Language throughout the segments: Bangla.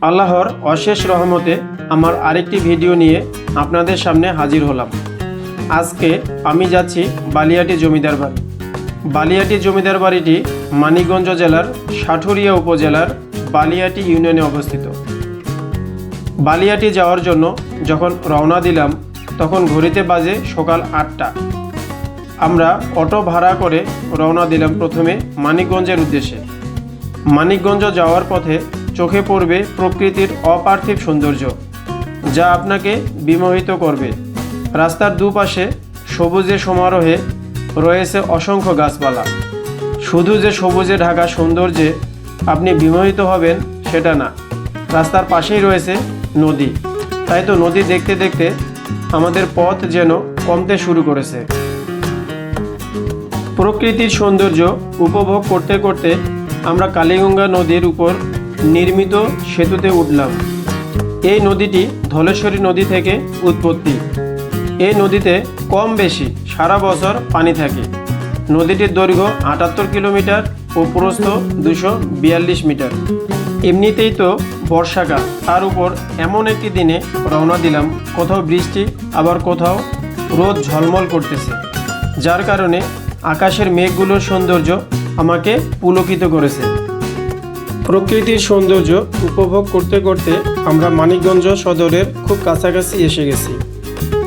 আল্লাহর অশেষ রহমতে আমার আরেকটি ভিডিও নিয়ে আপনাদের সামনে হাজির হলাম। আজকে আমি যাচ্ছি বালিয়াটি জমিদার বাড়ি। বালিয়াটি জমিদার বাড়িটি মানিকগঞ্জ জেলার সাটুরিয়া উপজেলার বালিয়াটি ইউনিয়নে অবস্থিত। বালিয়াটি যাওয়ার জন্য যখন রওনা দিলাম তখন ঘড়িতে বাজে সকাল 8টা। আমরা অটো ভাড়া করে রওনা দিলাম প্রথমে মানিকগঞ্জের উদ্দেশ্যে। মানিকগঞ্জ যাওয়ার পথে চোখে পড়বে প্রকৃতির অপার্থিব সৌন্দর্য, যা আপনাকে বিমোহিত করবে। রাস্তার দুপাশে সবুজে সমারোহে রয়েছে অসংখ্য গাছপালা। শুধু যে সবুজে ঢাকা সৌন্দর্যে আপনি বিমোহিত হবেন সেটা না, রাস্তার পাশেই রয়েছে নদী। তাই তো নদী দেখতে দেখতে আমাদের পথ যেন কমতে শুরু করেছে। প্রকৃতির সৌন্দর্য উপভোগ করতে করতে আমরা কালীগঙ্গা নদীর উপর নির্মিত সেতুতে উঠলাম। এই নদীটি ধলেশ্বরী নদী থেকে উৎপত্তি। এই নদীতে কম বেশি সারা বছর পানি থাকে। নদীটির দৈর্ঘ্য 78 কিলোমিটার ও প্রস্থ 242 মিটার। এমনিতেই তো বর্ষাকাল, তার উপর এমন একটি দিনে রওনা দিলাম, কোথাও বৃষ্টি আবার কোথাও রোদ ঝলমল করতেছে, যার কারণে আকাশের মেঘগুলোর সৌন্দর্য আমাকে পুলকিত করেছে। প্রকৃতির সৌন্দর্য উপভোগ করতে করতে আমরা মানিকগঞ্জ সদরের খুব কাছাকাছি এসে গেছি।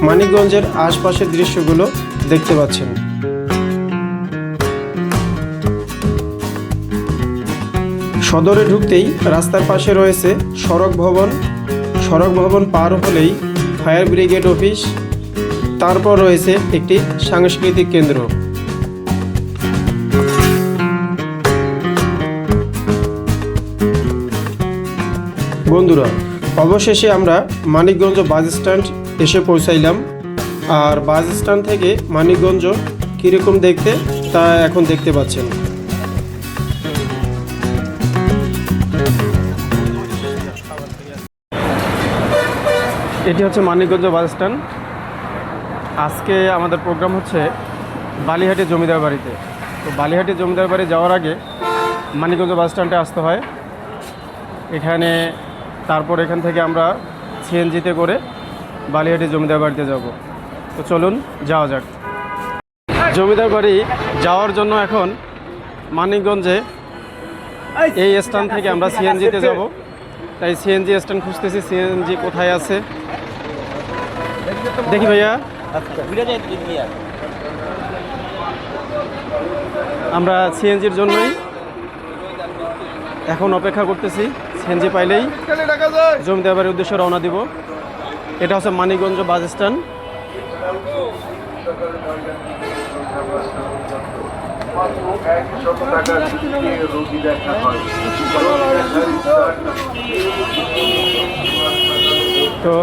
মানিকগঞ্জের আশপাশের দৃশ্যগুলো দেখতে পাচ্ছেন। সদরে ঢুকতেই রাস্তার পাশে রয়েছে সড়ক ভবন। সড়ক ভবন পার হলেই ফায়ার ব্রিগেড অফিস, তারপর রয়েছে একটি সাংস্কৃতিক কেন্দ্র। বন্ধুরা, অবশেষে আমরা মানিকগঞ্জ বাস স্ট্যান্ড এসে পৌঁছাইলাম। আর বাস স্ট্যান্ড থেকে মানিকগঞ্জ কীরকম দেখতে তা এখন দেখতে পাচ্ছেন। এটি হচ্ছে মানিকগঞ্জ বাস স্ট্যান্ড। আজকে আমাদের প্রোগ্রাম হচ্ছে বালিহাটি জমিদার বাড়িতে। তো বালিহাটি জমিদার বাড়ি যাওয়ার আগে মানিকগঞ্জ বাস স্ট্যান্ডে আসতে হয়। তারপর এখান থেকে আমরা সিএনজিতে করে বালিহাটি জমিদার বাড়িতে যাব। তো চলুন যাওয়া যাক। জমিদার বাড়ি যাওয়ার জন্য এখন মানিকগঞ্জে এই স্ট্যান্ড থেকে আমরা সিএনজিতে যাব। তাই সিএনজি স্ট্যান্ড খুঁজতেছি, সিএনজি কোথায় আছে দেখি ভাইয়া। আমরা সিএনজির জন্যই এখন অপেক্ষা করতেছি। সিএনজি পাইলেই জমিদার বাড়ির উদ্দেশ্যে রওনা দিব। এটা হচ্ছে মানিকগঞ্জ বাস স্ট্যান্ড। তো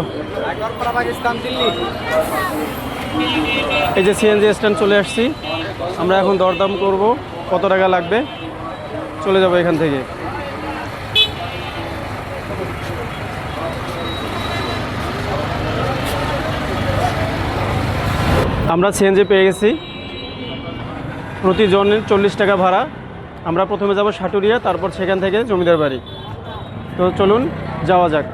এই যে সিএনজি স্ট্যান্ড চলে আসছি। আমরা এখন দরদাম করব কত টাকা লাগবে, চলে যাব এখান থেকে। আমরা সিএনজি পেয়ে গেছি। প্রতিজনের 40 টাকা ভাড়া। আমরা প্রথমে যাব সাটুরিয়া, তারপর সেখান থেকে জমিদার বাড়ি। তো চলুন যাওয়া যাক।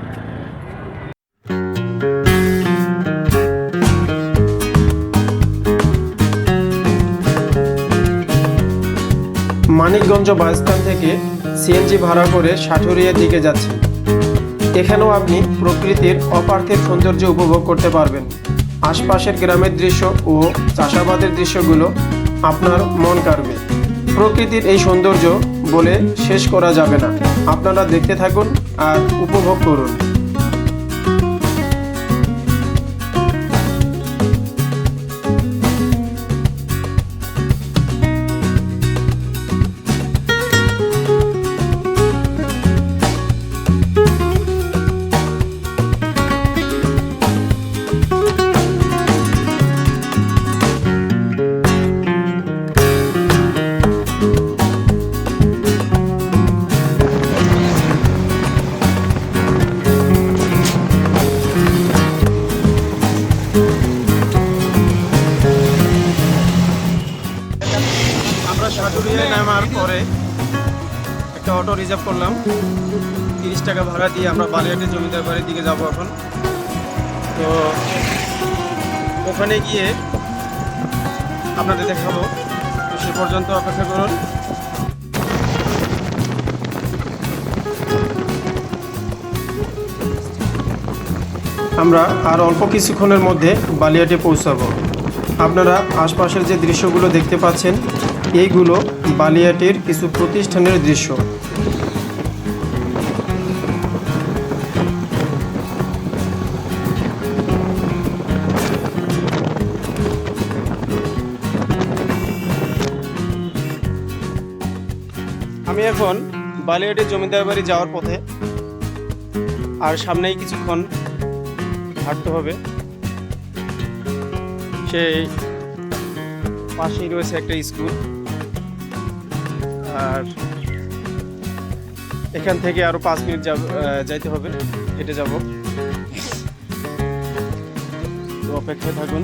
মানিকগঞ্জ বাস স্ট্যান্ড থেকে সিএনজি ভাড়া করে সাটুরিয়ার দিকে যাচ্ছি। এখানেও আপনি প্রকৃতির অপার্থিব সৌন্দর্য উপভোগ করতে পারবেন। আশপাশের গ্রামের দৃশ্য ও চাষাবাদের দৃশ্যগুলো আপনার মন কাড়বে। প্রকৃতির এই সৌন্দর্য বলে শেষ করা যাবে না। আপনারা দেখতে থাকুন আর উপভোগ করুন। সাটুরিয়ায় নামার পরে একটা অটো রিজার্ভ করলাম। 30 টাকা ভাড়া দিয়ে আমরা বালিয়াটি জমিদার বাড়ির দিকে যাব এখন। তো ওখানে গিয়ে আপনাদের দেখাবো। তো সে পর্যন্ত অপেক্ষা করুন। আমরা আর অল্প কিছুক্ষণের মধ্যে বালিয়াটি পৌঁছাবো। আপনারা আশপাশের যে দৃশ্যগুলো দেখতে পাচ্ছেন, এইগুলো বালিয়াটির কিছু প্রতিষ্ঠানের দৃশ্য। আমি এখন বালিয়াটি জমিদার বাড়ি যাওয়ার পথে, আর সামনেই কিছুক্ষণ হাঁটতে হবে। সেই পাশেই রয়েছে একটা স্কুল, আর এখান থেকে আরো 5 মিনিট যাইতে হবে, হেঁটে যাব। তো অপেক্ষায় থাকুন,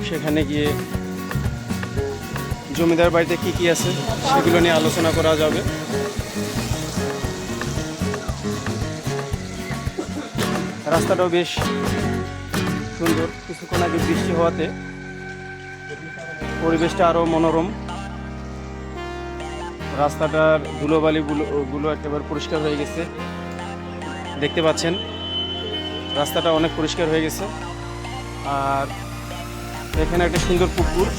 সেখানে গিয়ে জমিদার বাড়িতে কি কি আছে সেগুলো নিয়ে আলোচনা করা যাবে। রাস্তাটাও বেশ সুন্দর। কিছুক্ষণ আগে বৃষ্টি হওয়াতে পরিবেশটা আরো মনোরম। রাস্তাটার ধুলোবালিগুলো একেবারে পরিষ্কার হয়ে গেছে, দেখতে পাচ্ছেন। রাস্তাটা অনেক পরিষ্কার হয়ে গেছে। আর এখানে একটা সুন্দর পুকুর।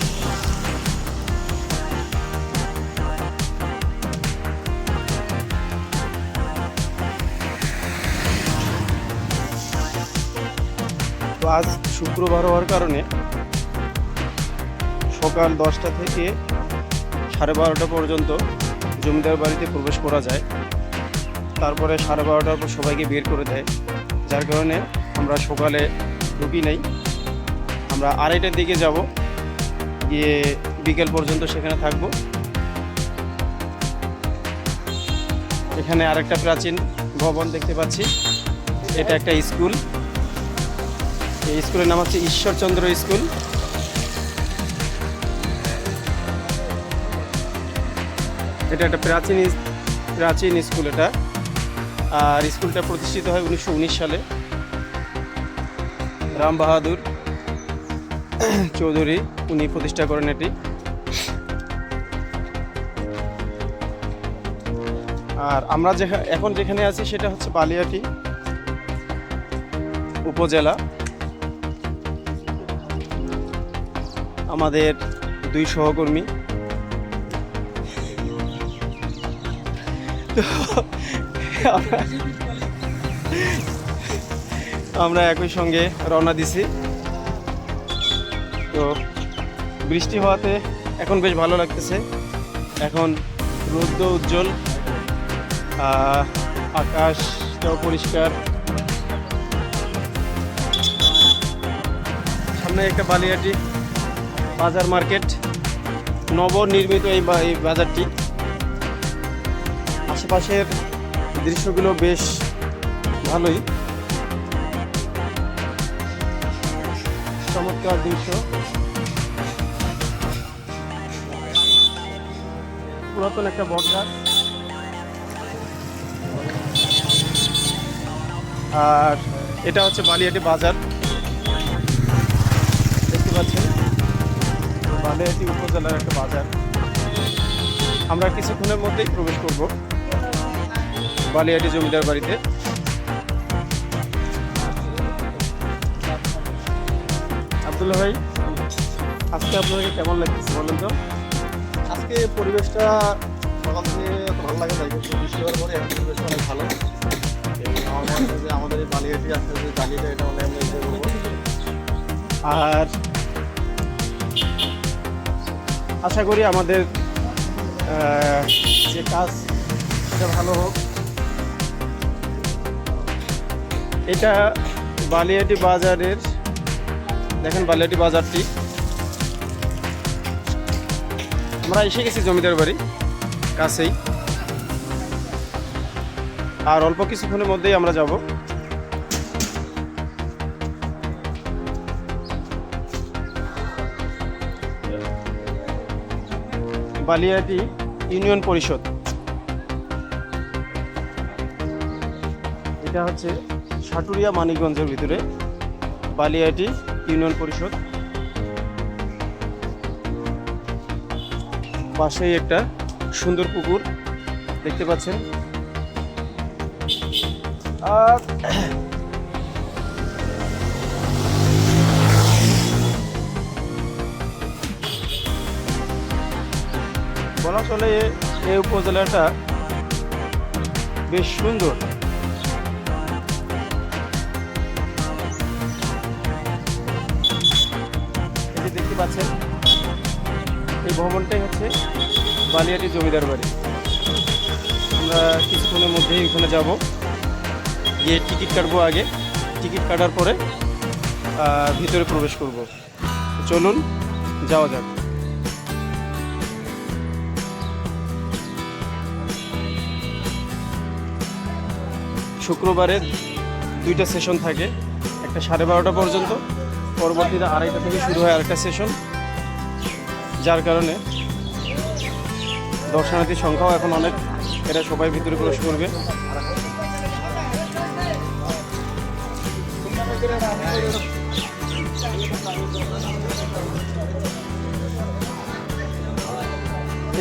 তো আজ শুক্রবার হওয়ার কারণে সকাল 10টা থেকে 12:30 পর্যন্ত জমিদার বাড়িতে প্রবেশ করা যায়। তারপরে 12:30টার পর সবাইকে বের করে দেয়, যার কারণে আমরা সকালে ঢুকি নাই। আমরা 2:30টার দিকে যাব, গিয়ে বিকেল পর্যন্ত সেখানে থাকব। এখানে আরেকটা প্রাচীন ভবন দেখতে পাচ্ছি, এটা একটা স্কুল। এই স্কুলের নাম হচ্ছে ঈশ্বরচন্দ্র স্কুল। এটা একটা প্রাচীন স্কুল এটা। আর স্কুলটা প্রতিষ্ঠিত হয় 1919 সালে। রাম বাহাদুর চৌধুরী উনি প্রতিষ্ঠা করেন এটি। আর আমরা এখন যেখানে আছি সেটা হচ্ছে বালিয়াটি উপজেলা। আমাদের 2 সহকর্মী, আমরা একই সঙ্গে রওনা দিছি। তো বৃষ্টি হওয়াতে এখন বেশ ভালো লাগতেছে। এখন রৌদ্র উজ্জ্বল, আকাশটাও পরিষ্কার। সামনে একটা বালিয়াটি বাজার মার্কেট, নবনির্মিত এই বাজারটি। আশেপাশের দৃশ্যগুলো বেশ ভালোই, চমৎকার দৃশ্য। পুরাতন একটা বটগাছ। আর এটা হচ্ছে বালিয়াটি বাজার, দেখতে পাচ্ছেন। বালিয়াটি উপজেলার একটা বাজার। আমরা কিছুক্ষণের মধ্যেই প্রবেশ করব বালিয়াটি জমিদার বাড়িতে। আব্দুল্লাহ ভাই, আজকে আপনাকে কেমন লাগতেছে বলেন তো? আজকে পরিবেশটা সকাল থেকে ভালো লাগে, তাই বৃষ্টি হওয়ার পরে এখন পরিবেশটা অনেক ভালো। আমার মনে হয় যে আমাদের এই বালিয়াটি আসতে যে জালিটা, এটা অনেক আমরা এনজয় করবো। আর আশা করি আমাদের যে কাজ সেটা ভালো হোক। এটা বালিয়াটি বাজারের, দেখেন বালিয়াটি বাজারটি। আমরা এসে গেছি জমিদার বাড়ি কাছেই, আর অল্প কিছুক্ষণের মধ্যেই আমরা যাব। বালিয়াটি ইউনিয়ন পরিষদ। এটা হচ্ছে সাটুরিয়া মানিকগঞ্জের ভিতরে বালিয়াটি ইউনিয়ন পরিষদ। পাশেই একটা সুন্দর পুকুর দেখতে পাচ্ছেন। আর বলা চলে এই উপজেলাটা বেশ সুন্দর। এই যে দেখতে পাচ্ছেন, এই ভবনটাই হচ্ছে বালিয়াটি জমিদার বাড়ি। আমরা কিছুক্ষণের মধ্যেই ওখানে যাব, গিয়ে টিকিট কাটবো। আগে টিকিট কাটার পরে ভিতরে প্রবেশ করব। চলুন যাওয়া যাক। শুক্রবারে 2টা সেশন থাকে, একটা 12:30 পর্যন্ত, পরবর্তীতে 2:30 থেকে শুরু হয় আরেকটা সেশন, যার কারণে দর্শনার্থীর সংখ্যাও এখন অনেক। এরা সবাই ভিতরে প্রবেশ করবে।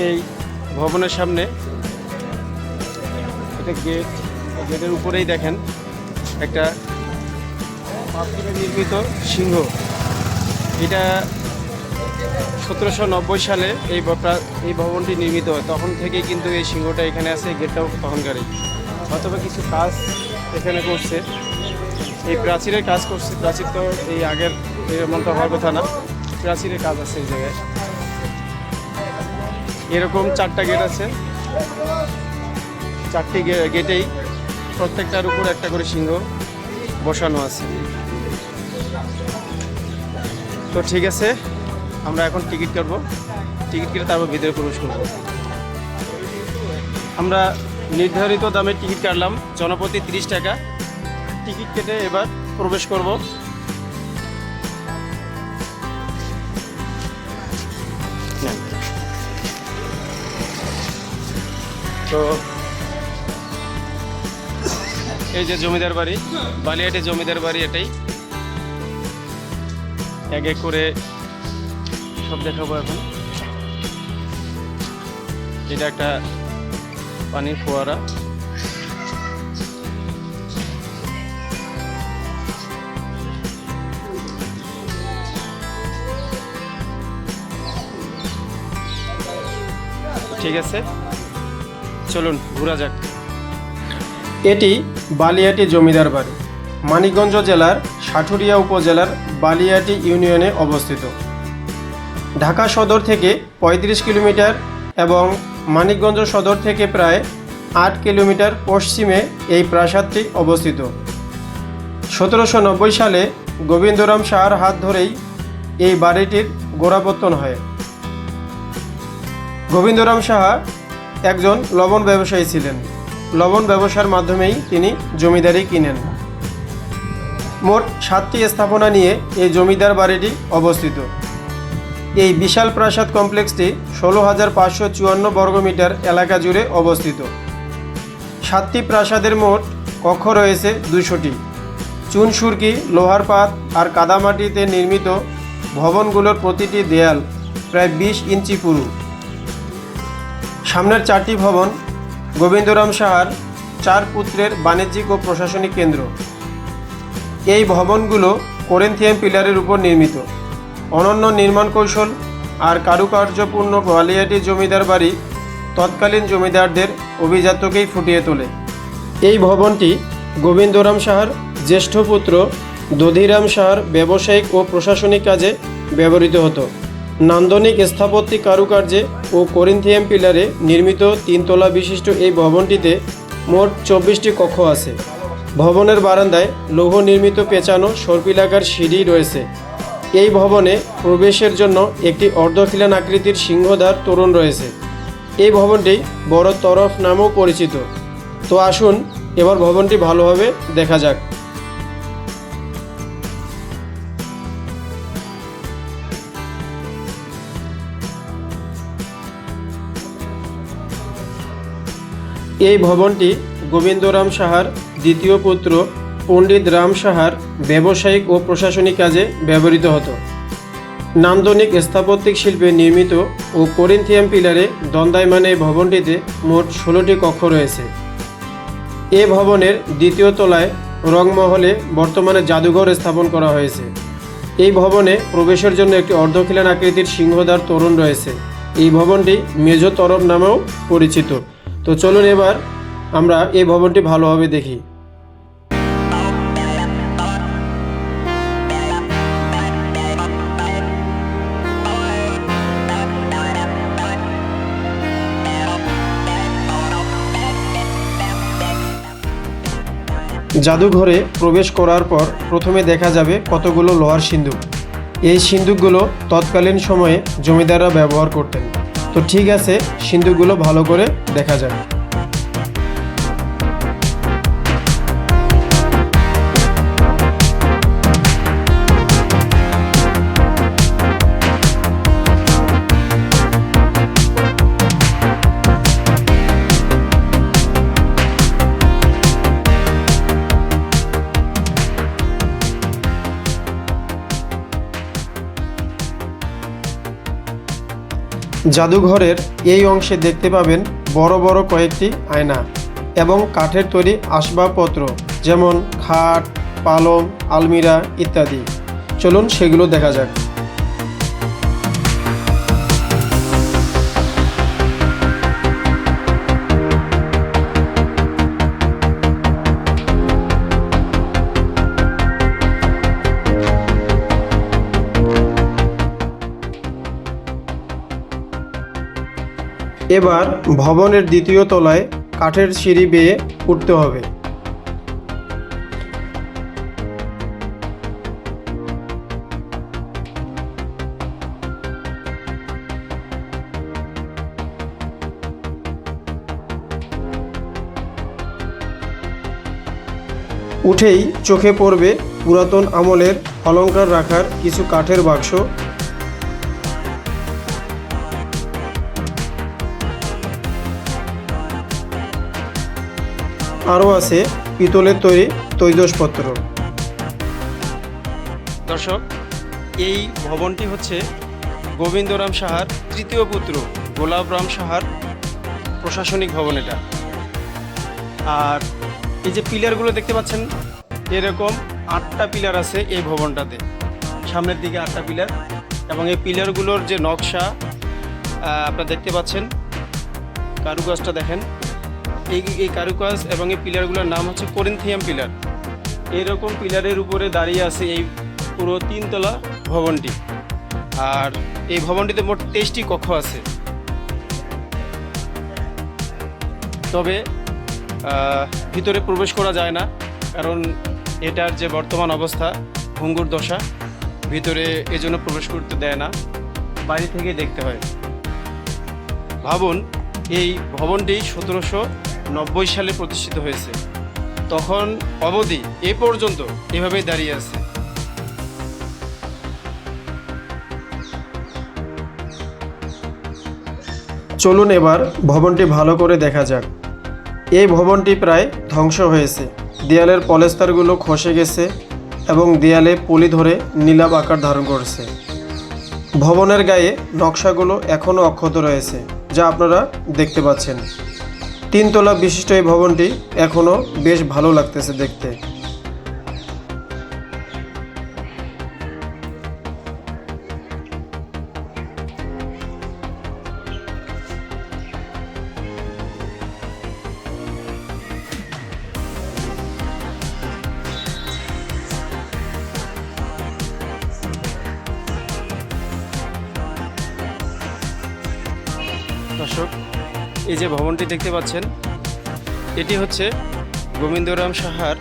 এই ভবনের সামনে এটা গেট, গেটের উপরেই দেখেন একটা পাথরে নির্মিত সিংহ। এটা 1790 সালে এই ভবনটি নির্মিত হয়। তখন থেকেই কিন্তু এই সিংহটা এখানে আছে। গেটটাও তখনকারই। অথবা কিছু কাজ এখানে করছে, এই প্রাচীরের কাজ করছে। প্রাচীর তো এই আগের এমনটা হওয়ার কথা না, প্রাচীরের কাজ আছে এই জায়গায়। এরকম 4টা গেট আছে। 4টি গেটেই প্রত্যেকটার উপর একটা করে সিংহ বসানো আছে। তো ঠিক আছে, আমরা এখন টিকিট কাটবো। টিকিট কেটে তারপর ভিতরে প্রবেশ করবো। আমরা নির্ধারিত দামে টিকিট কাটলাম, জনপ্রতি 30 টাকা। টিকিট কেটে এবার প্রবেশ করব। তো এই যে জমিদার বাড়ি, বালিয়াটি জমিদার বাড়ি, এটাই এক এক করে সব দেখাবো এখন। এটা একটা পানির ফোয়ারা। ঠিক আছে, চলুন ঘোরা যাক। এটি বালিয়াটি জমিদার বাড়ি মানিকগঞ্জ জেলার সাটুরিয়া উপজেলার বালিয়াটি ইউনিয়নে অবস্থিত। ঢাকা সদর থেকে 35 কিলোমিটার এবং মানিকগঞ্জ সদর থেকে প্রায় 8 কিলোমিটার পশ্চিমে এই প্রাসাদটি অবস্থিত। 1790 সালে গোবিন্দরাম শাহর হাত ধরেই এই বাড়িটির গোড়াপত্তন হয়। গোবিন্দরাম সাহা একজন লবণ ব্যবসায়ী ছিলেন। লবণ ব্যবসার মাধ্যমেই তিনি জমিদারি কিনেন। মোট 7টি স্থাপনা নিয়ে এই জমিদার বাড়িটি অবস্থিত। এই বিশাল প্রাসাদ কমপ্লেক্সটি 16,554 বর্গমিটার এলাকা জুড়ে অবস্থিত। 7টি প্রাসাদের মোট কক্ষ রয়েছে 200টি। চুন সুরকি, লোহার পাত আর কাদামাটিতে নির্মিত ভবনগুলোর প্রতিটি দেয়াল প্রায় 20 ইঞ্চি পুরু। সামনের 4টি ভবন গোবিন্দরাম সাহার 4 পুত্রের বাণিজ্যিক ও প্রশাসনিক কেন্দ্র। এই ভবনগুলো করিন্থিয়াম পিলারের উপর নির্মিত। অনন্য নির্মাণ কৌশল আর কারুকার্যপূর্ণ বালিয়াটি জমিদার বাড়ি তৎকালীন জমিদারদের অভিজাত্যকেই ফুটিয়ে তোলে। এই ভবনটি গোবিন্দরাম সাহার জ্যেষ্ঠ পুত্র দধিরাম সাহার ব্যবসায়িক ও প্রশাসনিক কাজে ব্যবহৃত হতো। নান্দনিক স্থাপত্যিক কারুকার্যে ও করিন্থিয়াম পিলারে নির্মিত 3 তলা বিশিষ্ট এই ভবনটিতে মোট 24টি কক্ষ আছে। ভবনের বারান্দায় লৌহ নির্মিত পেঁচানো সর্পিলাকার সিঁড়ি রয়েছে। এই ভবনে প্রবেশের জন্য একটি অর্ধখিলান আকৃতির সিংহদ্বার তোরণ রয়েছে। এই ভবনটি বড় তরফ নামেও পরিচিত। তো আসুন এবার ভবনটি ভালোভাবে দেখা যাক। এই ভবনটি গোবিন্দরাম সাহার দ্বিতীয় পুত্র পণ্ডিত রাম সাহার ব্যবসায়িক ও প্রশাসনিক কাজে ব্যবহৃত হতো। নান্দনিক স্থাপত্যিক শিল্পে নির্মিত ও করিন্থিয়াম পিলারে দণ্ডায়মান এই ভবনটিতে মোট 16টি কক্ষ রয়েছে। এ ভবনের দ্বিতীয় তলায় রংমহলে বর্তমানে জাদুঘর স্থাপন করা হয়েছে। এই ভবনে প্রবেশের জন্য একটি অর্ধখিলান আকৃতির সিংহদ্বার তোরণ রয়েছে। এই ভবনটি মেজো তরফ নামেও পরিচিত। তো চলুন এবার আমরা এই ভবনটি ভালোভাবে দেখি। জাদুঘরে প্রবেশ করার পর প্রথমে দেখা যাবে কতগুলো লোহার সিন্দুক। এই সিন্দুকগুলো তৎকালীন সময়ে জমিদাররা ব্যবহার করতেন। তো ঠিক আছে, সিন্দুকগুলো ভালো করে দেখা যাক। জাদুঘরের এই অংশে দেখতে পাবেন বড় বড় কয়েকটি আয়না এবং কাঠের তৈরি আসবাবপত্র, যেমন খাট, পালং, আলমিরা ইত্যাদি। চলুন সেগুলো দেখা যাক। এবার ভবনের দ্বিতীয় তলায় কাঠের সিঁড়ি বেয়ে উঠতে হবে। উঠেই চোখে পড়বে পুরাতন আমলের অলংকার রাখার কিছু কাঠের বাক্স। আরও আছে পিতলের তৈরি তৈজসপত্র। দর্শক, এই ভবনটি হচ্ছে গোবিন্দরাম সাহার তৃতীয় পুত্র গোলাপরাম সাহার প্রশাসনিক ভবন এটা। আর এই যে পিলারগুলো দেখতে পাচ্ছেন, এরকম 8টা পিলার আছে এই ভবনটাতে। সামনের দিকে 8টা পিলার, এবং এই পিলারগুলোর যে নকশা আপনারা দেখতে পাচ্ছেন, কারুকাজটা দেখেন। এই কারুকাজ এবং এই পিলারগুলোর নাম হচ্ছে করিন্থিয়াম পিলার। এরকম পিলারের উপরে দাঁড়িয়ে আছে এই পুরো 3তলা ভবনটি। আর এই ভবনটিতে মোট 23টি কক্ষ আছে। তবে ভিতরে প্রবেশ করা যায় না, কারণ এটার যে বর্তমান অবস্থা ভঙ্গুর দশা, ভিতরে এজন্য প্রবেশ করতে দেয় না, বাইরে থেকে দেখতে হয়। ভাবুন, এই ভবনটি 1790 সালে প্রতিষ্ঠিত হয়েছে। তখন অবধি এ পর্যন্ত এভাবেই দাঁড়িয়ে আছে। চলুন এবার ভবনটি ভালো করে দেখা যাক। এই ভবনটি প্রায় ধ্বংস হয়েছে। দেয়ালের পলেস্তারগুলো খসে গেছে এবং দেয়ালে পলি ধরে নীলাভ আকার ধারণ করছে। ভবনের গায়ে নকশাগুলো এখনও অক্ষত রয়েছে, যা আপনারা দেখতে পাচ্ছেন। 3তলা বিশিষ্ট এই ভবনটি এখনও বেশ ভালো লাগতেছে দেখতে। দর্শক, এই যে ভবনটি দেখতে পাচ্ছেন, এটি হচ্ছে গোবিন্দরাম সাহার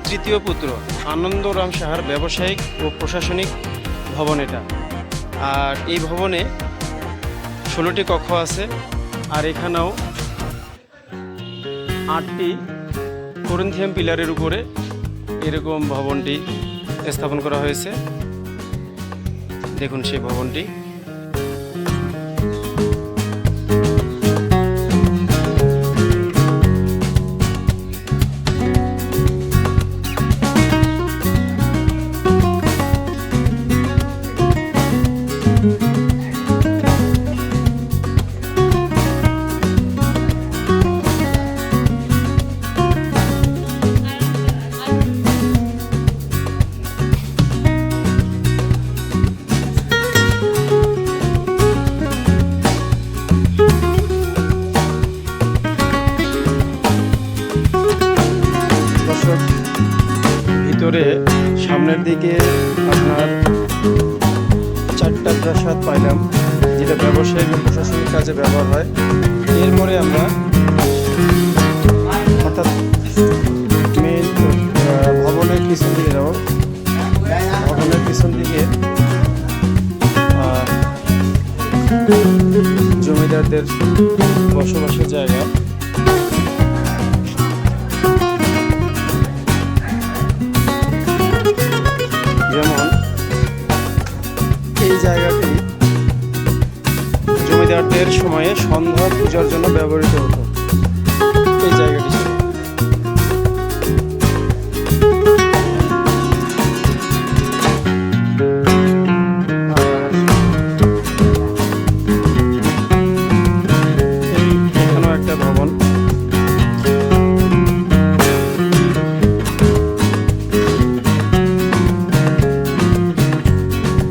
তৃতীয় পুত্র আনন্দরাম সাহার ব্যবসায়িক ও প্রশাসনিক ভবন এটা। আর এই ভবনে 16টি কক্ষ আছে। আর এখানেও 8টি করিন্থিয়াম পিলারের উপরে এরকম ভবনটি স্থাপন করা হয়েছে। দেখুন সেই ভবনটি। ভিতরে সামনের দিকে আপনার 4টা প্রাসাদ পাইলাম, যেটা ব্যবসায়িক ও প্রশাসনিক কাজে ব্যবহার হয়। এরপরে আমরা অর্থাৎ মেন ভবনের পিছন দিকে যাব। ভবনের পিছন দিকে জমিদারদের বসবাসের জায়গা। যেমন এই জায়গাটি জমিদারদের সময়ে সন্ধ্যা পূজার জন্য ব্যবহৃত হতো। এই জায়গাটি ছিল। এখানেও একটা ভবন।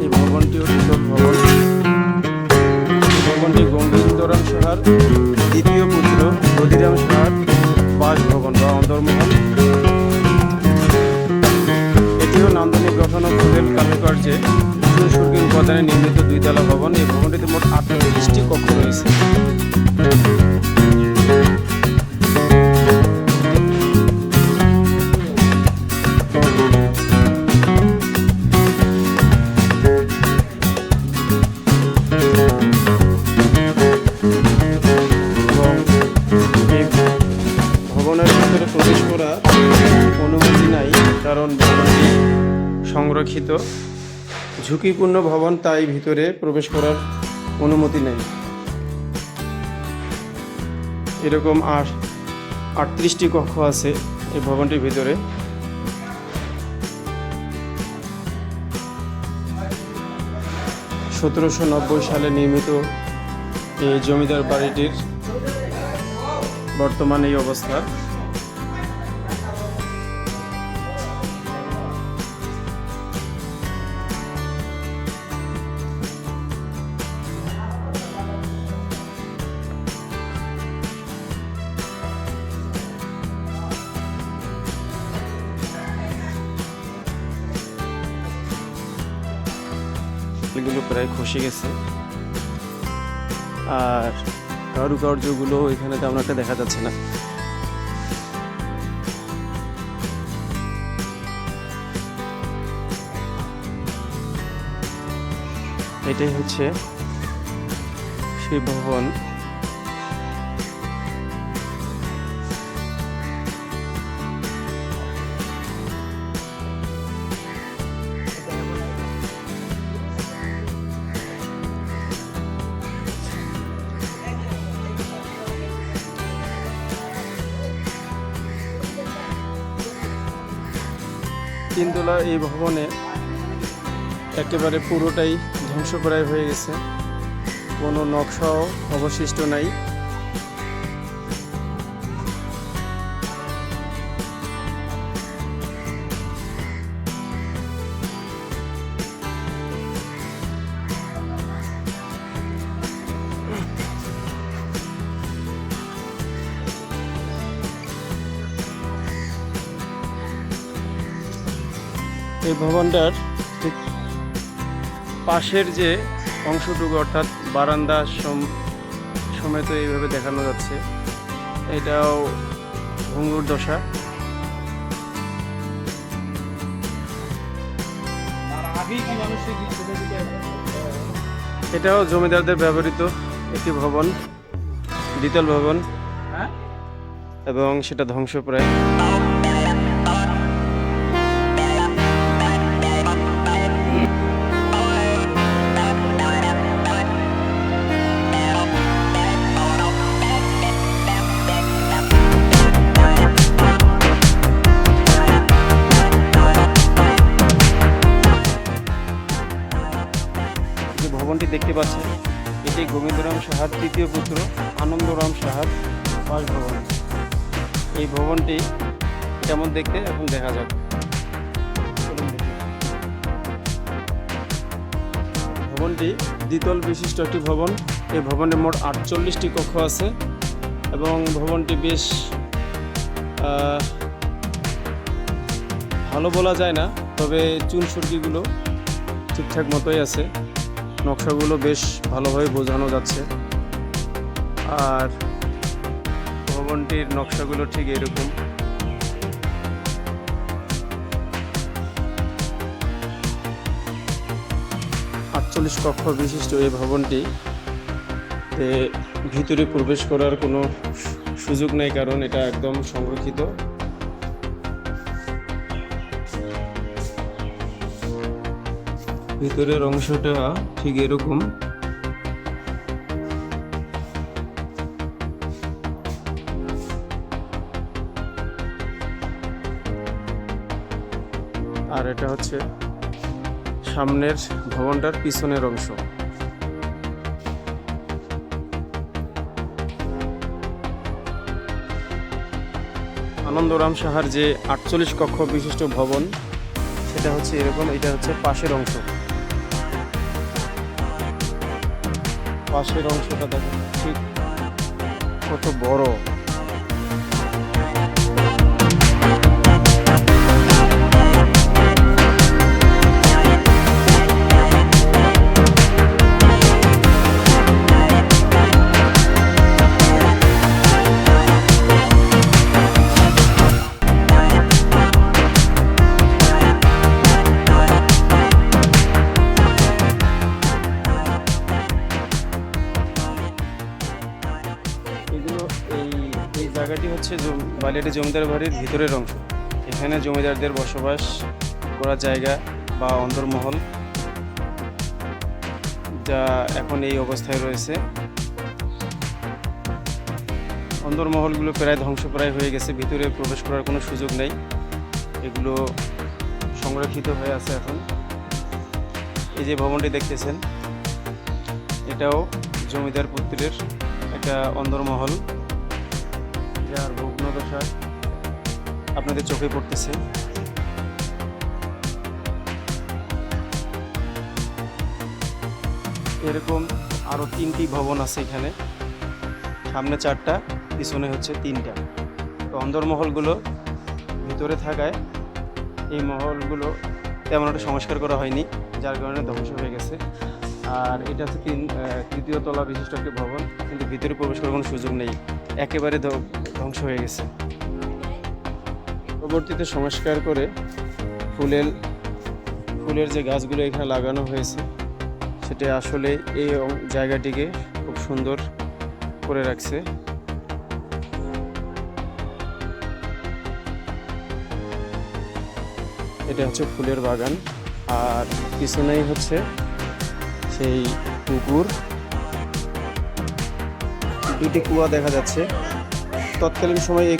এই ভবনটিও দ্বিতল ভবন। ভবনটি গোবিন্দরাম সাহার দ্বিতীয় পুত্র ক্ষুদিরাম সাহার বাসভবন বা অন্দরমহল। এটিও নান্দনিক গঠন ও ফুলের কারুকার্যে সুরকির উপাদানে নির্মিত 2তলা ভবন। এই ভবনটিতে মোট 38টি কক্ষ রয়েছে। এবং এই ভবনের ভিতরে প্রবেশ করার অনুমতি নাই, কারণ ভবনটি সংরক্ষিত ঝুঁকিপূর্ণ ভবন, তাই ভিতরে প্রবেশ করার অনুমতি নেই। এরকম 38টি কক্ষ আছে এই ভবনটির ভিতরে। (1790 সালে নির্মিত এই জমিদার বাড়িটির বর্তমান এই অবস্থা। এগুলো প্রায় খসে গেছে, আর কারুকার্যগুলো এখানে তেমন একটা দেখা যাচ্ছে না। এটাই হচ্ছে সেই ভবন। তিনতলা এই ভবনে একেবারে পুরোটাই ধ্বংসপ্রায় হয়ে গেছে, কোনো নকশাও অবশিষ্ট নাই। এই ভবনটার ঠিক পাশের যে অংশটুকু, অর্থাৎ বারান্দা সমেত এইভাবে দেখানো যাচ্ছে, এটাও ভঙ্গুর দশা। এটাও জমিদারদের ব্যবহৃত একটি ভবন, দ্বিতল ভবন, এবং সেটা ধ্বংসপ্রায়। ভবনটি দেখতে পাচ্ছেন, এটি গোবিন্দরাম সাহার তৃতীয় পুত্র আনন্দরাম সাহার বাসভবন। এই ভবনটি কেমন দেখতে এখন দেখা যাক। ভবনটি দ্বিতল বিশিষ্ট একটি ভবন। এই ভবনে মোট 48টি কক্ষ আছে এবং ভবনটি বেশ ভালো বলা যায় না, তবে চুনসুরকিগুলো ঠিকঠাক মতোই আছে। নকশাগুলো বেশ ভালোভাবে বোঝানো যাচ্ছে। আর ভবনটির নকশাগুলো ঠিক এরকম। আটচল্লিশ কক্ষ বিশিষ্ট এই ভবনটি ভিতরে প্রবেশ করার কোনো সুযোগ নেই, কারণ এটা একদম সংরক্ষিত। ভিতরের অংশটা ঠিক এরকম। আর এটা হচ্ছে সামনের ভবনটার পিছনের অংশ। আনন্দরাম সাহার যে 48 কক্ষ বিশিষ্ট ভবন, সেটা হচ্ছে এরকম। এটা হচ্ছে পাশের অংশ। পাশের অংশটা দেখেন ঠিক কত বড়। এই জায়গাটি হচ্ছে বালিয়াটি জমিদার বাড়ির ভিতরের অংশ। এখানে জমিদারদের বসবাস করার জায়গা বা অন্দরমহল, যা এখন এই অবস্থায় রয়েছে। অন্দরমহলগুলো প্রায় ধ্বংসপ্রায় হয়ে গেছে, ভিতরে প্রবেশ করার কোনো সুযোগ নেই। এগুলো সংরক্ষিত হয়ে আছে এখন। এই যে ভবনটি দেখতেছেন, এটাও জমিদার পুত্রের একটা অন্দরমহল, যার ভগ্নদশা আপনাদের চোখে পড়তেছে। এরকম আরও 3টি ভবন আছে এখানে। সামনে 4টা, পিছনে হচ্ছে 3টা। তো অন্দরমহলগুলো ভিতরে থাকায় এই মহলগুলো তেমন একটা সংস্কার করা হয়নি, যার কারণে ধ্বংস হয়ে গেছে। আর এটা হচ্ছে তৃতীয় তলা বিশিষ্ট একটি ভবন, কিন্তু ভিতরে প্রবেশ করার কোনো সুযোগ নেই, একেবারে ধ্বংস হয়ে গেছে। পরবর্তীতে সংস্কার করে ফুলের যে গাছগুলো এখানে লাগানো হয়েছে, সেটা আসলে এই জায়গাটিকে খুব সুন্দর করে রাখছে। এটা হচ্ছে ফুলের বাগান, আর পিছনেই হচ্ছে সেই পুকুর। 2টি কুয়া দেখা যাচ্ছে। তৎকালীন সময়ে এই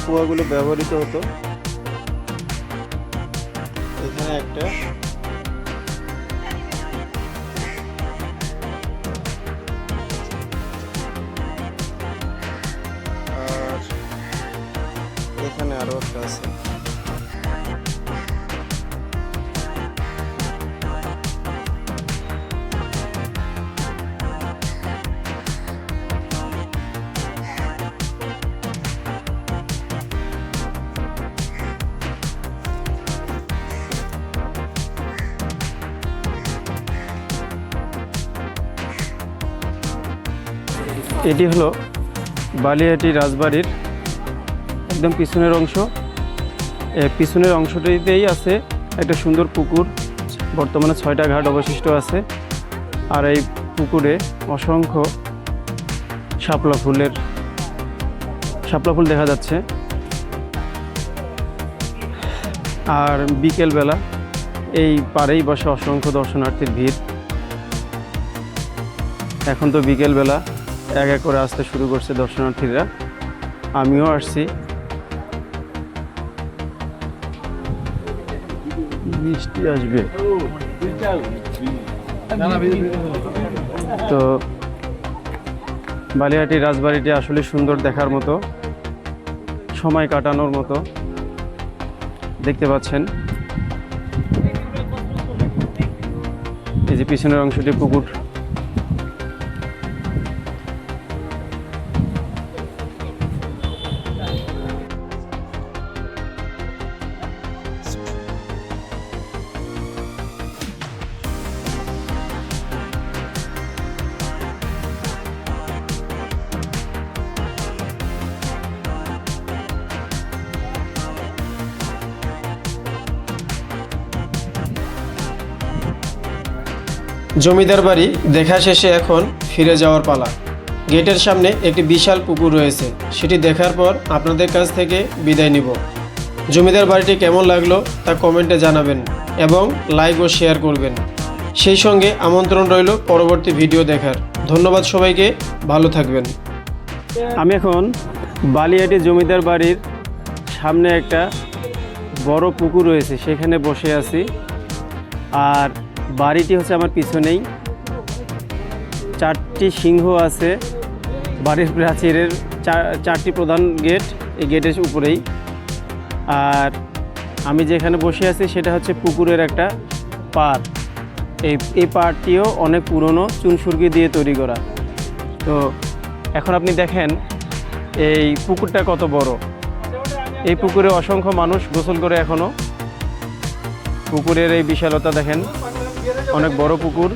কুয়াগুলো ব্যবহৃত হতো। এখানে একটা আর এখানে আরো একটা আছে। এটি হলো বালিয়াটি রাজবাড়ির একদম পিছনের অংশ। পিছনের অংশটিতেই আছে একটা সুন্দর পুকুর। বর্তমানে 6টা ঘাট অবশিষ্ট আছে। আর এই পুকুরে অসংখ্য শাপলা ফুল দেখা যাচ্ছে। আর বিকেলবেলা এই পাড়েই বসে অসংখ্য দর্শনার্থীর ভিড়। এখন তো বিকেলবেলা এক এক করে আসতে শুরু করছে দর্শনার্থীরা। আমিও আসছি। বৃষ্টি আসবে তো বালিয়াটি রাজবাড়িটি আসলে সুন্দর, দেখার মতো, সময় কাটানোর মতো। দেখতে পাচ্ছেন এই যে পিছনের অংশটি পুকুর। জমিদার বাড়ি দেখা শেষে এখন ফিরে যাওয়ার পালা। গেটের সামনে একটি বিশাল পুকুর রয়েছে, সেটি দেখার পর আপনাদের কাছ থেকে বিদায় নিব। জমিদার বাড়িটি কেমন লাগলো তা কমেন্টে জানাবেন এবং লাইক ও শেয়ার করবেন। সেই সঙ্গে আমন্ত্রণ রইল পরবর্তী ভিডিও দেখার। ধন্যবাদ সবাইকে, ভালো থাকবেন। আমি এখন বালিয়াটি জমিদার বাড়ির সামনে একটা বড় পুকুর রয়েছে, সেখানে বসে আছি। আর বাড়িটি হচ্ছে আমার পিছনেই। 4টি সিংহ আছে বাড়ির প্রাচীরের, 4টি প্রধান গেট, এই গেটের উপরেই। আর আমি যেখানে বসে আছি সেটা হচ্ছে পুকুরের একটা পাড়। এই পাড়টিও অনেক পুরনো, চুনসুরকি দিয়ে তৈরি করা। তো এখন আপনি দেখেন এই পুকুরটা কত বড়। এই পুকুরে অসংখ্য মানুষ গোসল করে এখনও। পুকুরের এই বিশালতা দেখেন, অনেক বড় পুকুর।